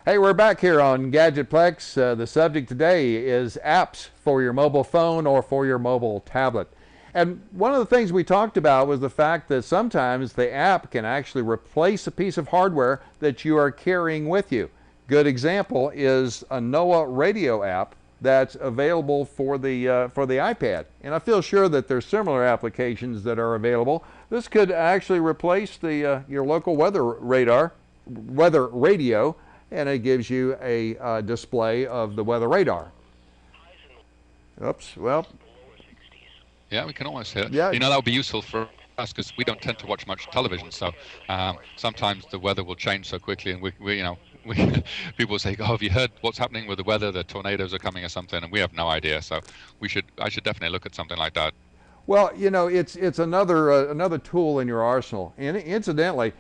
Hey, we're back here on Gadgetplex. The subject today is apps for your mobile phone or for your mobile tablet. And one of the things we talked about was the fact that sometimes the app can actually replace a piece of hardware that you are carrying with you. Good example is a NOAA radio app that's available for the iPad. And I feel sure that there's similar applications that are available. This could actually replace the your local weather radio, and it gives you a display of the weather radar. Oops, well, Yeah, we can almost hear it. yeah, That would be useful for us because we don't tend to watch much television. So sometimes the weather will change so quickly, and we people say, "Oh, have you heard what's happening with the weather? The tornadoes are coming or something," and we have no idea. So I should definitely look at something like that. well, it's another tool in your arsenal. And incidentally,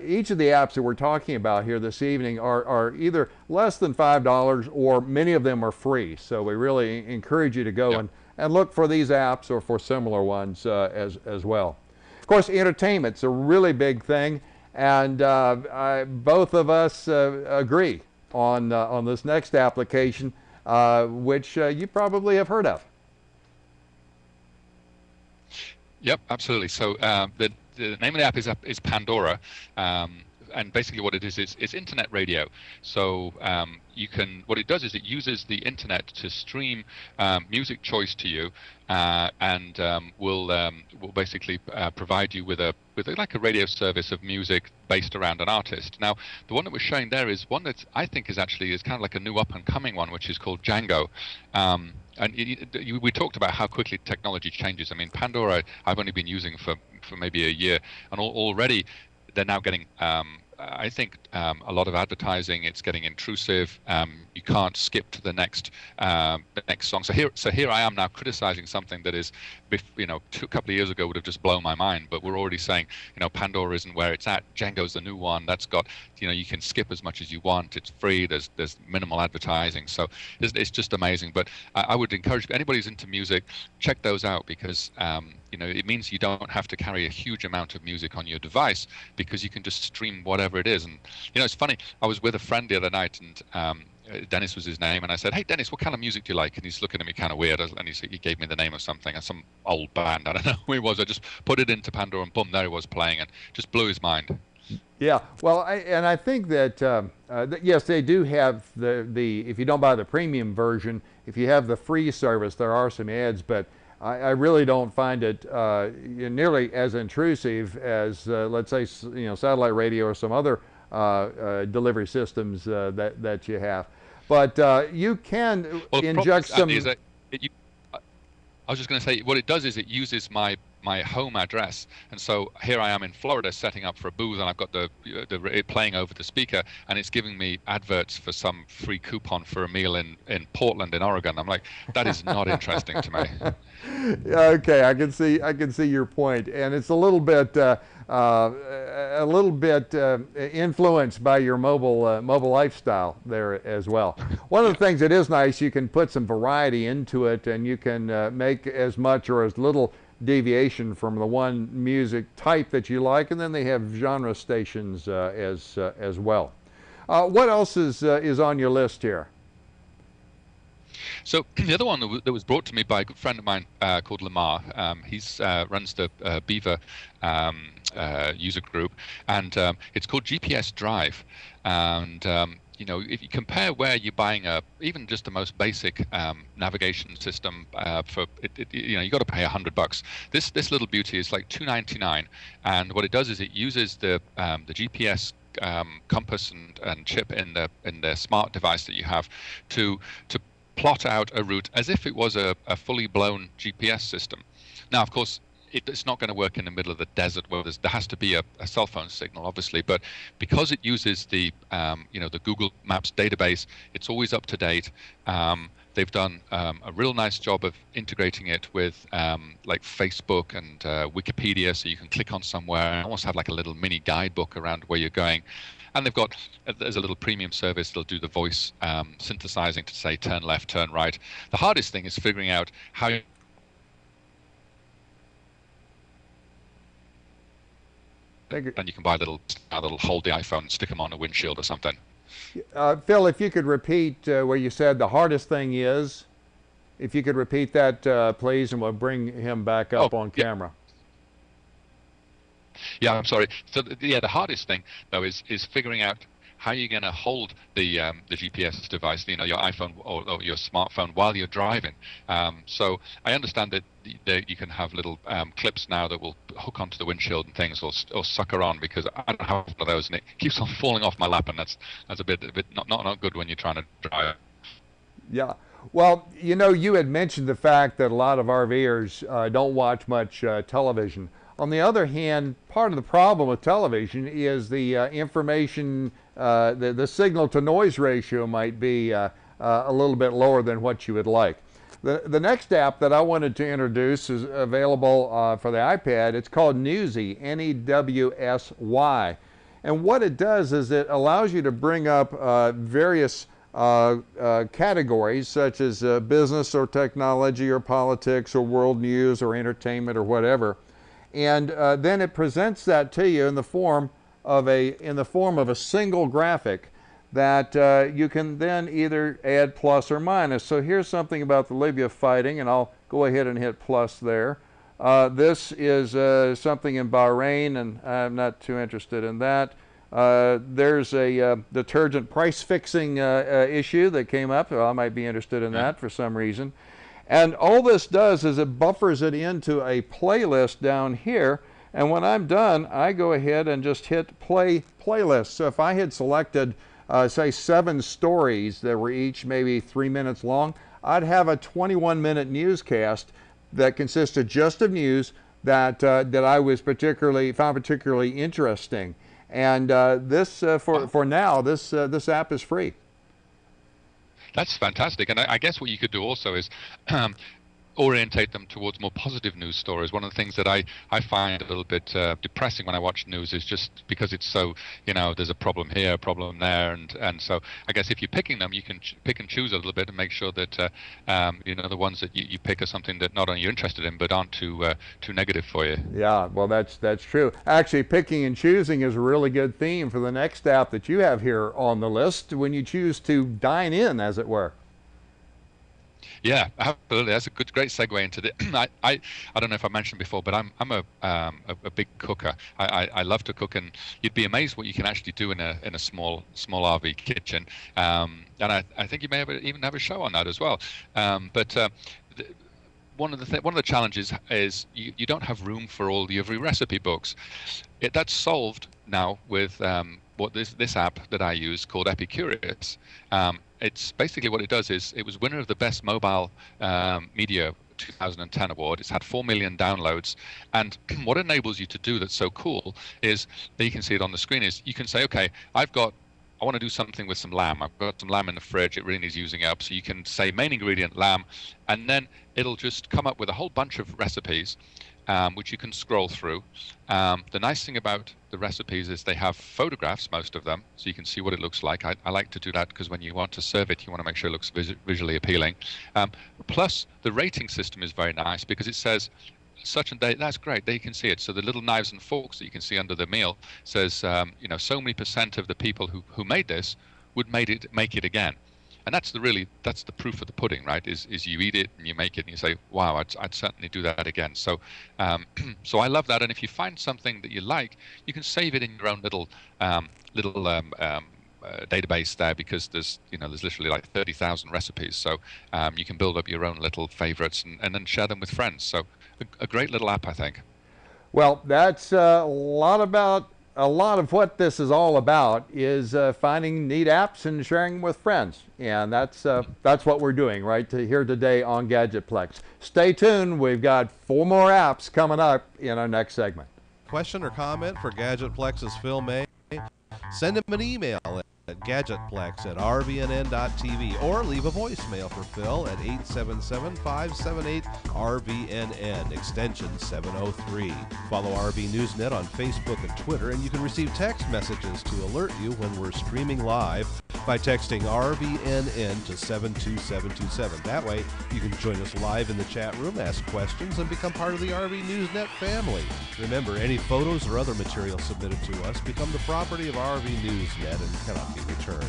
each of the apps that we're talking about here this evening are either less than $5 or many of them are free. So we really encourage you to go Yeah. and look for these apps or for similar ones as well. Of course, entertainment's a really big thing, and both of us agree on this next application, which you probably have heard of. Yep, absolutely. So the name of the app is Pandora, and basically what it is it's internet radio. So what it does is it uses the internet to stream music choice to you, and will basically provide you with like a radio service of music based around an artist. Now, the one that we're showing there is one that I think is kind of like a new up and coming one, which is called Django. And we talked about how quickly technology changes. I mean, Pandora I've only been using for maybe a year, and already they're now getting I think a lot of advertising. It's getting intrusive. You can't skip to the next song. So here I am now criticizing something that is, a couple of years ago would have just blown my mind. But we're already saying, Pandora isn't where it's at. Django's the new one. That's got, you can skip as much as you want. It's free. There's minimal advertising. So it's just amazing. But I would encourage anybody who's into music, check those out because it means you don't have to carry a huge amount of music on your device because you can just stream whatever it is. And it's funny, I was with a friend the other night, and Dennis was his name, and I said, "Hey Dennis, what kind of music do you like?" And he's looking at me kind of weird, and he gave me the name of something, some old band, I don't know who it was. I just put it into Pandora, and boom, there he was playing, and just blew his mind. Yeah, well, I think that yes, they do have the if you don't buy the premium version, if you have the free service, there are some ads, but I really don't find it nearly as intrusive as let's say satellite radio or some other delivery systems that you have. But you can inject some. I was just going to say, what it does is it uses my home address, and so here I am in Florida setting up for a booth, and I've got it playing over the speaker, and it's giving me adverts for some free coupon for a meal in Portland in Oregon. I'm like, that is not interesting to me. Okay, I can see your point, and it's a little bit influenced by your mobile lifestyle there as well. One of the things that is nice, you can put some variety into it, and you can make as much or as little deviation from the one music type that you like, and then they have genre stations as well. What else is on your list here? So the other one that was brought to me by a good friend of mine called Lamar. He's runs the Beaver user group, and it's called GPS Drive. And if you compare where you're buying even just the most basic navigation system for it, you got to pay $100. This little beauty is like $2.99, and what it does is it uses the GPS compass and chip in the smart device that you have to plot out a route as if it was a fully blown GPS system. Now, of course, it's not going to work in the middle of the desert where there has to be a cell phone signal, obviously, but because it uses the Google Maps database, it's always up to date. They've done a real nice job of integrating it with like Facebook and Wikipedia, so you can click on somewhere and almost have like a little mini guidebook around where you're going. And there's a little premium service that'll do the voice synthesizing to say turn left, turn right. The hardest thing is figuring out how and you can buy a little hold the iPhone and stick them on a windshield or something. Phil, if you could repeat where you said the hardest thing is, if you could repeat that, please, and we'll bring him back Oh, up on yeah. camera. Yeah, I'm sorry. So yeah, the hardest thing though is figuring out how you're going to hold the GPS device, your iPhone or your smartphone while you're driving. So I understand that you can have little clips now that will hook onto the windshield and things, or sucker on, because I don't have one of those and it keeps on falling off my lap, and that's a bit not good when you're trying to drive. Yeah. Well, you had mentioned the fact that a lot of RVers don't watch much television. On the other hand, part of the problem with television is the information, the signal to noise ratio might be a little bit lower than what you would like. The next app that I wanted to introduce is available for the iPad. It's called Newsy, Newsy. And what it does is it allows you to bring up various categories such as business or technology or politics or world news or entertainment or whatever, and then it presents that to you in the form of a single graphic that you can then either add plus or minus. So here's something about the Libya fighting, and I'll go ahead and hit plus there. This is something in Bahrain, and I'm not too interested in that. There's a detergent price fixing issue that came up. Well, I might be interested in that for some reason. And all this does is it buffers it into a playlist down here. And when I'm done, I go ahead and just hit play playlist. So if I had selected, say, 7 stories that were each maybe 3 minutes long, I'd have a 21-minute newscast that consisted just of news that I was found particularly interesting. And for now, this app is free. That's fantastic. And I guess what you could do also is orientate them towards more positive news stories. One of the things that I find a little bit depressing when I watch news is just because it's so, there's a problem here, a problem there. And so I guess if you're picking them, you can pick and choose a little bit and make sure that, the ones that you pick are something that not only you're interested in, but aren't too negative for you. Yeah, well, that's true. Actually, picking and choosing is a really good theme for the next app that you have here on the list when you choose to dine in, as it were. Yeah, absolutely. That's a great segue into the. I don't know if I mentioned before, but I'm a big cooker. I love to cook, and you'd be amazed what you can actually do in a small RV kitchen. And I think you may even have a show on that as well. One of the challenges is you don't have room for all every recipe books. That's solved now with what this app that I use called Epicurious. It's basically what it does is it was winner of the Best Mobile Media 2010 award. It's had 4 million downloads, and what it enables you to do that's so cool is that you can see it on the screen is you can say, okay, I want to do something with some lamb. I've got some lamb in the fridge. It really needs using up. So you can say main ingredient lamb, and then it'll just come up with a whole bunch of recipes, which you can scroll through. The nice thing about the recipes is they have photographs, most of them, so you can see what it looks like. I like to do that because when you want to serve it, you want to make sure it looks visually appealing. Plus, the rating system is very nice because it says, such and date, that's great, there you can see it. So the little knives and forks that you can see under the meal says, so many % of the people who made this would make it again. And that's the proof of the pudding, right? Is you eat it and you make it and you say, wow, I'd certainly do that again. So so I love that. And if you find something that you like, you can save it in your own little database there, because there's literally like 30,000 recipes. So you can build up your own little favorites and then share them with friends. So a great little app, I think. Well, that's a lot of what this is all about is finding neat apps and sharing them with friends. And that's what we're doing right here today on Gadgetplex. Stay tuned. We've got 4 more apps coming up in our next segment. Question or comment for Gadgetplex's Phil May? Send him an email at gadgetplex@rvnn.tv or leave a voicemail for Phil at 877-578-RVNN, extension 703. Follow RV Newsnet on Facebook and Twitter, and you can receive text messages to alert you when we're streaming live by texting RVNN to 72727. That way, you can join us live in the chat room, ask questions, and become part of the RV Newsnet family. Remember, any photos or other material submitted to us become the property of RV Newsnet and cannot be returned.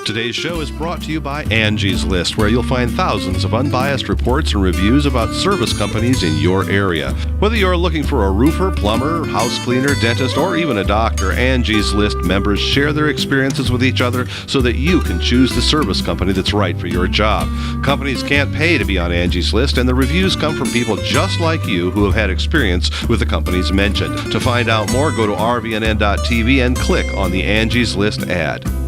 Today's show is brought to you by Angie's List, where you'll find thousands of unbiased reports and reviews about service companies in your area. Whether you're looking for a roofer, plumber, house cleaner, dentist, or even a doctor, Angie's List members share their experiences with each other so that you can choose the service company that's right for your job. Companies can't pay to be on Angie's List, and the reviews come from people just like you who have had experience with the companies mentioned. To find out more, go to rvnn.tv and click on the Angie's List ad.